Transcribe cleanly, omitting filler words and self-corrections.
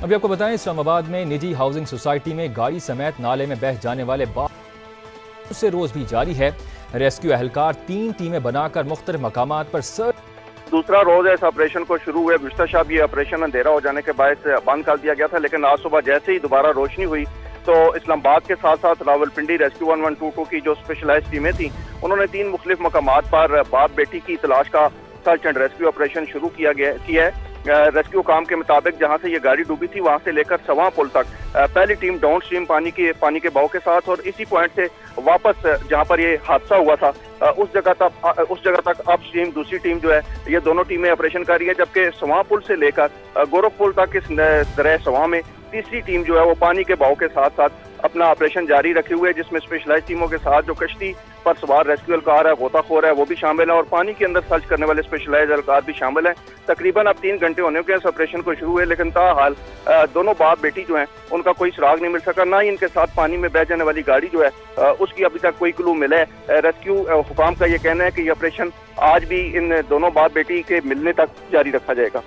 अभी आपको बताएं, इस्लामाबाद में निजी हाउसिंग सोसाइटी में गाड़ी समेत नाले में बह जाने वाले बाप से रोज भी जारी है। रेस्क्यू एहलकार 3 टीमें बनाकर मुख्तलिफ मकामात पर सर्च। दूसरा रोज इस ऑपरेशन को शुरू हुए। गुज़िश्ता शब ये ऑपरेशन अंधेरा हो जाने के बायस बंद कर दिया गया था, लेकिन आज सुबह जैसे ही दोबारा रोशनी हुई तो इस्लामाबाद के साथ साथ रावलपिंडी रेस्क्यू 1122 की जो स्पेशलाइज्ड टीमें थी, उन्होंने 3 मुख्तलिफ मकामात पर बाप बेटी की तलाश का सर्च एंड रेस्क्यू ऑपरेशन शुरू किया है। रेस्क्यू काम के मुताबिक जहां से ये गाड़ी डूबी थी वहां से लेकर सवा पुल तक पहली टीम डाउन स्ट्रीम पानी के बहाव के साथ और इसी पॉइंट से वापस जहां पर ये हादसा हुआ था उस जगह तक अप स्ट्रीम दूसरी टीम जो है ये दोनों टीमें ऑपरेशन कर रही है, जबकि सवा पुल से लेकर गोरखपुल तक इस दरिया सवा में तीसरी टीम जो है वो पानी के बहाव के साथ साथ अपना ऑपरेशन जारी रखे हुए है, जिसमें स्पेशलाइज टीमों के साथ जो कश्ती पर सवार रेस्क्यू एहलकार है, गोताखोर है, वो भी शामिल है और पानी के अंदर सर्च करने वाले स्पेशलाइज एहलकार भी शामिल हैं। तकरीबन अब 3 घंटे होने के इस ऑपरेशन को शुरू हुए, लेकिन ताहाल दोनों बाप बेटी जो हैं उनका कोई सुराग नहीं मिल सका, ना ही इनके साथ पानी में बह जाने वाली गाड़ी जो है उसकी अभी तक कोई क्लू मिला है। रेस्क्यू हुकाम का ये कहना है कि ये ऑपरेशन आज भी इन दोनों बाप बेटी के मिलने तक जारी रखा जाएगा।